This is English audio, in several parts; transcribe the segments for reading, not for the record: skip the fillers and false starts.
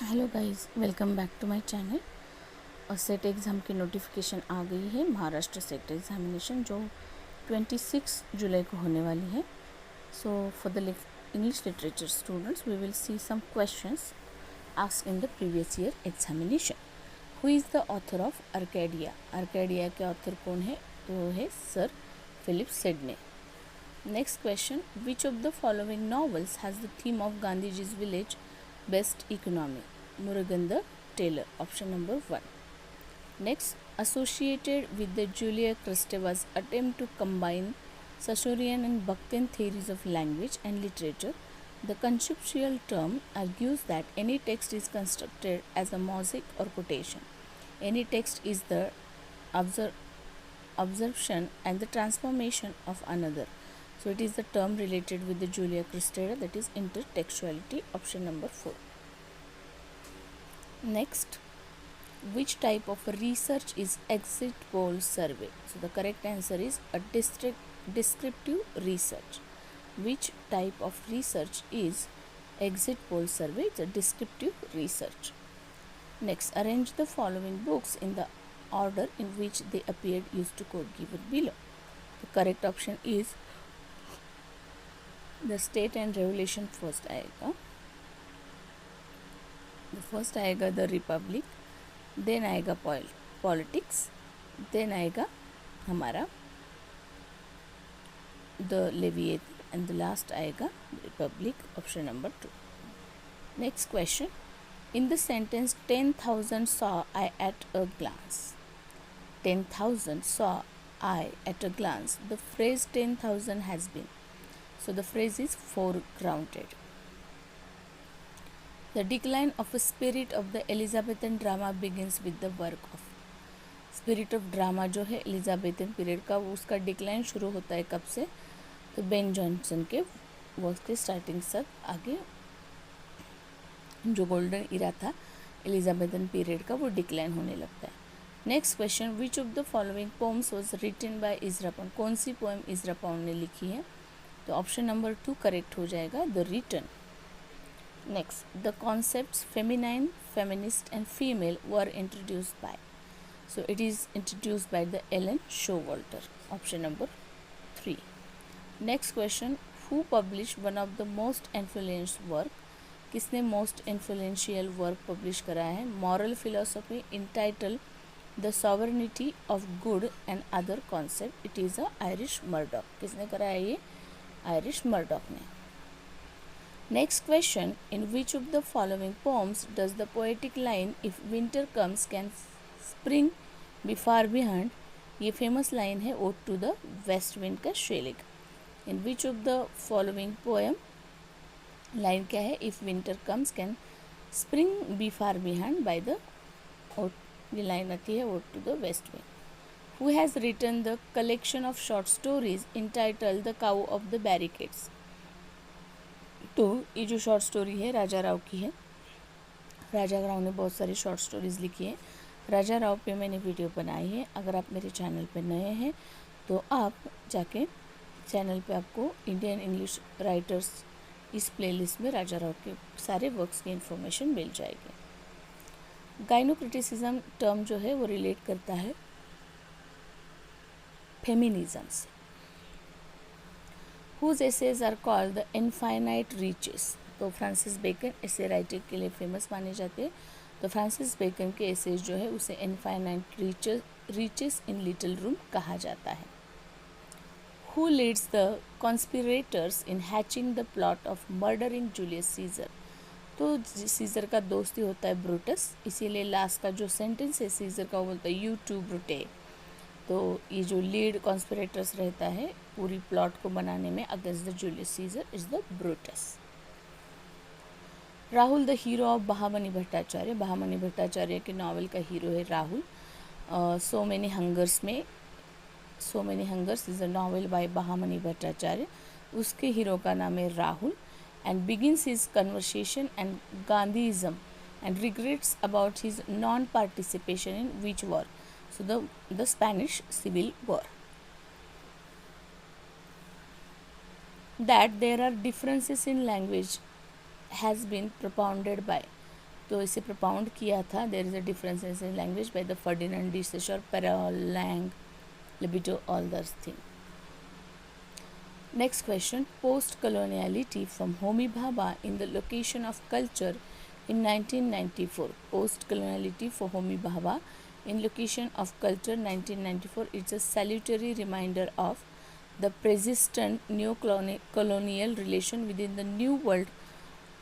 Hello guys, welcome back to my channel. और SET exam की notification आ गई है। महाराष्ट्र सेट एग्जामिनेशन जो 26 जुलाई को होने वाली है। So for the English literature students we will see some questions asked in the previous year examination. Who is the author of Arcadia? Arcadia के ऑथर कौन है? तो वो है sir Philip Sidney. Next question, which of the following novels has the theme of Gandhiji's village best economy? Muruganda Taylor, option number 1. Next, associated with the Julia Kristeva's attempt to combine Sassurian and Bakhtian theories of language and literature, the conceptual term argues that any text is constructed as a mosaic or quotation. Any text is the absorption and the transformation of another. So it is the term related with the Julia Kristeva, that is intertextuality, option number 4. Next, which type of research is exit poll survey? So the correct answer is a descriptive research. Which type of research is exit poll survey? It's a descriptive research. Next, arrange the following books in the order in which they appeared used to quote given below. The correct option is the State and Revolution first आएगा. The first आएगा the republic, then आएगा politics, then आएगा हमारा the leviathan and the last आएगा republic, option number 2. Next question, in the sentence 10,000 saw I at a glance. 10,000 saw I at a glance. The phrase 10,000 has been. So the phrase is foregrounded. The decline of a spirit of the Elizabethan drama begins with the work of. Spirit of drama जो है Elizabethan period का, वो उसका decline शुरू होता है कब से? तो बेन जॉनसन के वर्क के स्टार्टिंग से आगे जो गोल्डन इरा था एलिजाबेथन पीरियड का, वो डिक्लाइन होने लगता है. Next question, which of the following poems was written by Ezra Pound? कौन सी पोएम इजरा पाउंड ने लिखी है? तो ऑप्शन नंबर 2 करेक्ट हो जाएगा, the written. Next, the concepts feminine, feminist and female were introduced by. So it is introduced by the Ellen Showalter, option number 3. Next question, who published one of the most influential work? किसने most influential work publish करा है? Moral philosophy entitled The Sovereignty of Good and Other Concept. It is a Irish Murdoch. किसने करा है ये? Irish Murdoch ने. Next question, in which of the following poems does the poetic line if winter comes can spring be far behind? ये famous line है ode to the west wind का शेलिक. In which of the following poem line क्या है? if winter comes can spring be far behind by the ode, ये line आती है ode to the west wind. Who has written the collection of short stories entitled The Cow of the Barricades? तो ये जो short story है राजा राव की है. राजा राव ने बहुत सारी शॉर्ट स्टोरीज़ लिखी है. राजा राव पे मैंने वीडियो बनाई है. अगर आप मेरे चैनल पे नए हैं तो आप जाके चैनल पे आपको इंडियन इंग्लिश राइटर्स इस प्लेलिस्ट में राजा राव के सारे वर्क्स की इन्फॉर्मेशन मिल जाएगी. गाइनोक्रिटिसिज्म टर्म जो है वो रिलेट करता है फेमिनिज्म से. Whose essays are called the Infinite Reaches? तो फ्रांसिस बेकन एसे राइटिंग के लिए फेमस माने जाते हैं. तो फ्रांसिस बेकन के एसेज जो है उसे infinite reaches in little room कहा जाता है. Who leads the conspirators in hatching the plot of murdering Julius Caesar? तो सीजर का दोस्ती होता है ब्रूटस, इसीलिए लास्ट का जो सेंटेंस है सीजर का वो बोलता है यू टू ब्रूटे. तो ये जो लीड कॉन्स्पिरेटर्स रहता है पूरी प्लॉट को बनाने में against the Julius Caesar is the Brutus. Rahul the hero of Bahamani Bhattacharya. Bahamani Bhattacharya के नावल का हीरो है राहुल. सो मेनी हंगर्स में so many hungers is a novel by Bhabani Bhattacharya. उसके हीरो का नाम है Rahul and begins his conversation and Gandhism and regrets about his non participation in which war? So the Spanish Civil War. That there are differences in language has been propounded by. तो इसे propound किया था there is a difference in language by the Ferdinand de Saussure, Paralang, Libido, all those things. Next question, post-coloniality from Homi Bhabha in the location of culture in 1994. Post-coloniality for Homi Bhabha in location of culture 1994. It's a salutary reminder of the persistent neo-colonial relation within the new world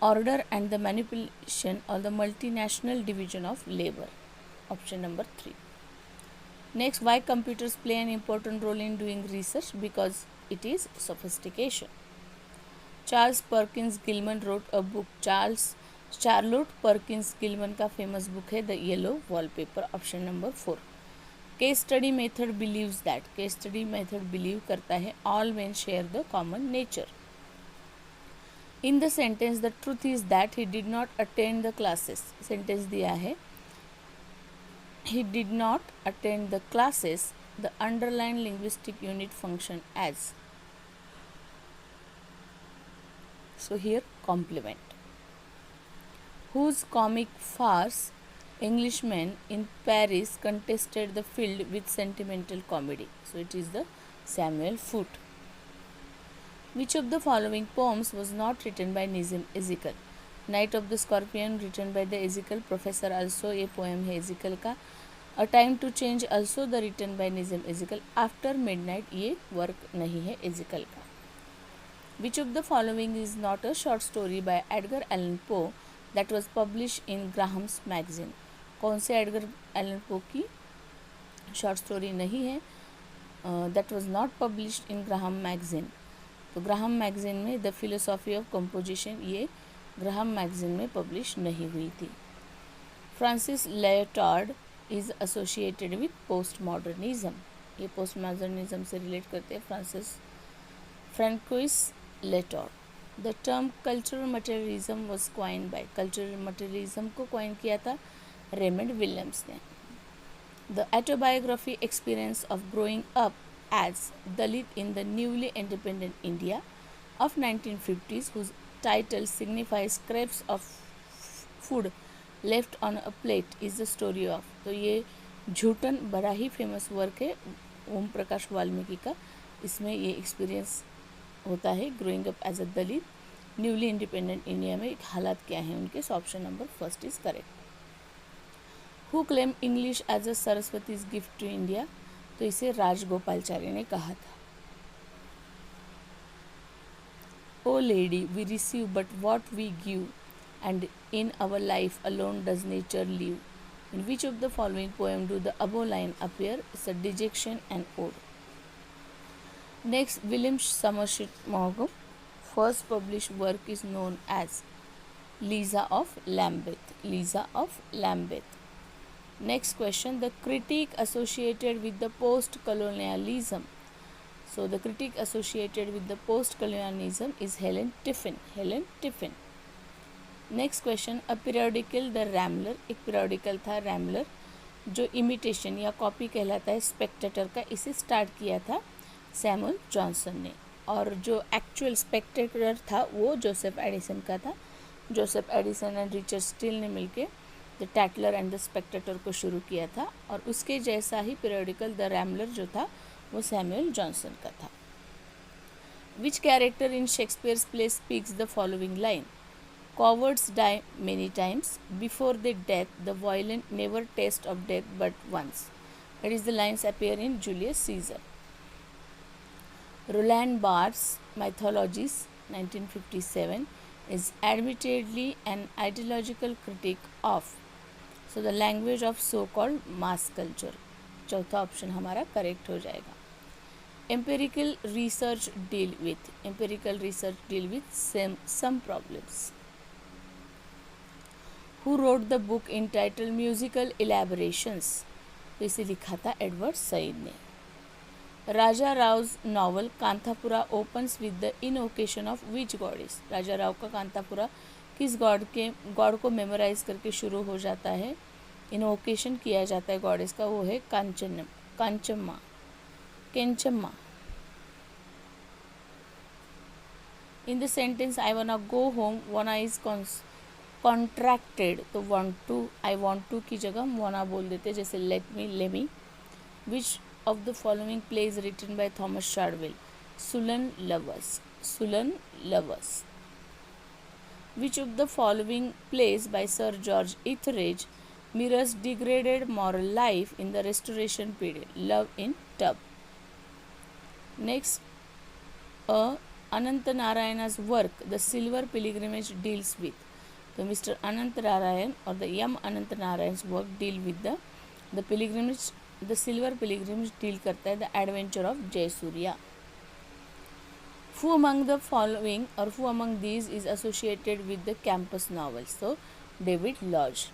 order and the manipulation or the multinational division of labor. Option number 3. Next, why computers play an important role in doing research? Because it is sophistication. Charles Perkins Gilman wrote a book. Charlotte Perkins Gilman का famous book है The Yellow Wallpaper. Option number 4. Case study method believes that. Case study method believe करता है all men share the common nature. In the sentence, the truth is that he did not attend the classes. Sentence दिया है he did not attend the classes. The underlying linguistic unit function as. So here complement. Whose comic farce Englishmen in Paris contested the field with sentimental comedy? So it is the Samuel Foote. Which of the following poems was not written by Nizam Ezekiel? Night of the Scorpion written by the Ezekiel Professor also a poem है Ezekiel का. A Time to Change also the written by Nizam Ezekiel. After Midnight ये work नहीं है Ezekiel का. Which of the following is not a short story by Edgar Allan Poe that was published in Graham's magazine? कौन से Edgar Allan Poe की short story नहीं है that was not published in Graham magazine? तो Graham magazine में the philosophy of composition ये Graham magazine में publish नहीं हुई थी. Francis Lyotard is associated with post modernism. ये पोस्ट मॉडर्निज्म से रिलेट करते हैं Francois Lyotard. The term cultural materialism was coined by. Cultural materialism को क्वाइन किया था रेमंड विलियम्स ने. The autobiography experience of growing up as Dalit in the newly independent India of 1950s, whose title signifies scraps of food left on a plate, is the story of. तो ये झूठन बड़ा ही famous work है ओम प्रकाश वाल्मीकि का. इसमें ये experience होता है growing up as a Dalit newly independent India में हालात क्या हैं उनके. So option number first is correct. Who claim English as a Saraswati's gift to India? तो इसे राजगोपालचारी ने कहा था. O lady we receive but what we give and in our life alone does nature live. In which of the following poem do the above line appear? It's a dejection and odd. Next, William Somerset मॉगम first published work is known as Liza of Lambeth. Liza of Lambeth. Next question, the critic associated with the post-colonialism. So the critic associated with the post-colonialism is Helen Tiffin. Helen Tiffin. Next question, a periodical the Rambler. एक periodical था Rambler जो imitation या copy कहलाता है Spectator का. इसे start किया था सैमुअल जॉनसन ने और जो actual Spectator था वो जोसेफ एडिसन का था. Joseph Addison and Richard Steele ने मिलके द टैटलर एंड द स्पेक्टेटर को शुरू किया था और उसके जैसा ही पीरियडिकल द रैम्बलर जो था वो सैमुअल जॉनसन का था. Which character in Shakespeare's play speaks the following line? Cowards die many times, before the death the violent never taste of death but once. It is the lines appear in Julius Caesar. Roland Barthes Mythologies 1957 is admittedly an ideological critique of. So the language of so-called mass culture. चौथा option हमारा correct हो जाएगा. Empirical research deal with some problems. Who wrote the book entitled Musical Elaborations? तो इसे लिखा था Edward Said ने. राजा Rao's novel Kanthapura opens with the invocation of which goddess? राजा राव का कांतापुरा किस गॉड को मेमोराइज करके शुरू हो जाता है? इनवोकेशन किया जाता है गॉडेस का, वो है कांचम्मा. In the sentence I wanna go home, wanna is contracted तो want to, I want to की जगह हम wanna बोल देते, जैसे let me, let me. Which of the following plays written by Thomas Shadwell? Sullen Lovers, Sullen Lovers. Which of the following plays by Sir George Etheridge mirrors degraded moral life in the Restoration period? Love in Tub. Next, Ananta Narayana's work, The Silver Pilgrimage, deals with. So Mr. Ananta Narayan or the M. Ananta Narayan's work deal with the pilgrimage, the Silver Pilgrimage deal करता है the adventure of Jayasuriya. Who among the following or who among these is associated with the campus novels? So David Lodge.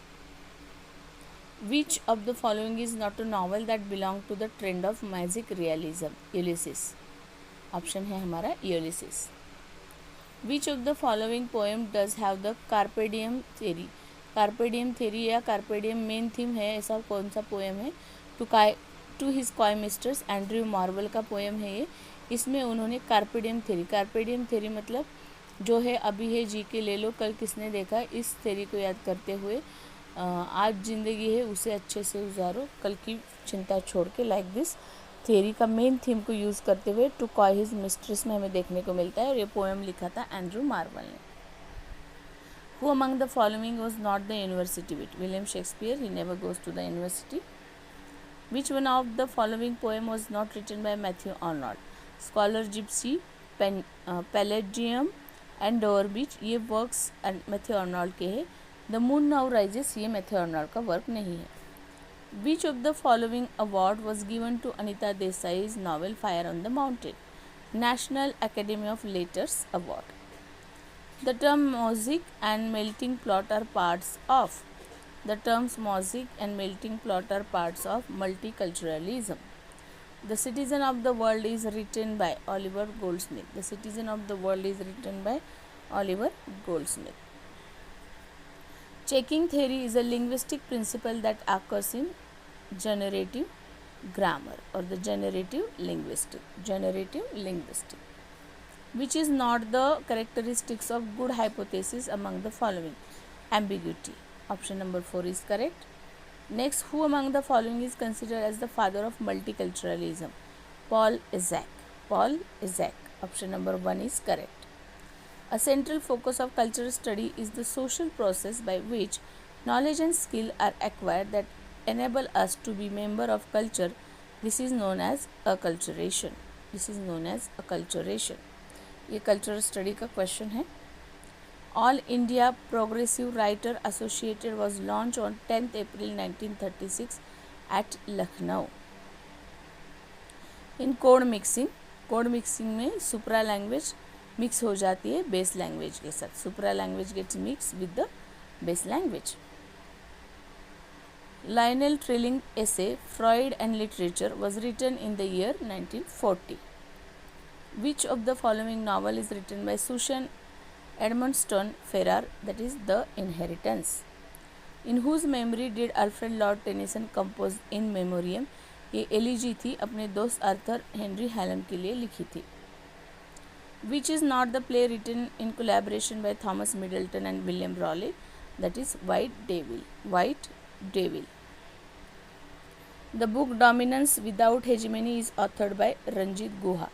Which of the following is not a novel that belong to the trend of magic realism? Ulysses. Option है हमारा Ulysses. Which of the following poem does have the carpe diem theory? Carpe diem theory या carpe diem main theme है, ऐसा कौन सा poem है? To his coy mistress, Andrew Marvell का poem है ये. इसमें उन्होंने कार्पेडियम थेरी मतलब जो है अभी है जी के ले लो कल किसने देखा, इस थेरी को याद करते हुए आज जिंदगी है उसे अच्छे से गुजारो, कल की चिंता छोड़ के, लाइक दिस थेरी का मेन थीम को यूज़ करते हुए टू कॉय हिज मिस्ट्रेस में हमें देखने को मिलता है. और ये पोएम लिखा था एंड्रू मार्वल ने. Who among the following was not the university wit? William Shakespeare, he never goes to the university. Which one of the following poem was not written by Matthew Arnold? Scholar Gipsy, Palladium and Dover Beach, ये works Matthew Arnold के हैं. The moon now rises ये Matthew Arnold का work नहीं है. Which of the following award was given to Anita Desai's novel Fire on the Mountain? National Academy of Letters Award. The term mosaic and melting pot are parts of. The terms mosaic and melting pot are parts of multiculturalism. The Citizen of the World is written by Oliver Goldsmith. The Citizen of the World is written by Oliver Goldsmith. Checking theory is a linguistic principle that occurs in generative grammar or the generative linguistic. Which is not the characteristics of good hypothesis among the following? Ambiguity. Option number 4 is correct. Next, who among the following is considered as the father of multiculturalism? Paul Isaac. Option number 1 is correct. A central focus of cultural study is the social process by which knowledge and skill are acquired that enable us to be member of culture. This is known as acculturation. ये cultural study का question है. All India progressive writer associated was launch on 10th April 1936 at Lucknow. इन code mixing में supra language mix हो जाती है base language के साथ. Supra language gets mix with the base language. Lionel Trilling essay Freud and Literature was written in the year 1940. Which of the following novel is written by Susan Edmondson Ferrar, that is The Inheritance? In whose memory did Alfred Lord Tennyson compose In Memoriam? ये elegy थी, अपने दोस्त Arthur Henry Hallam के लिए लिखी थी. Which is not the play written in collaboration by Thomas Middleton and William Raleigh? That is White Devil. The book Dominance Without Hegemony is authored by Ranjit Guha.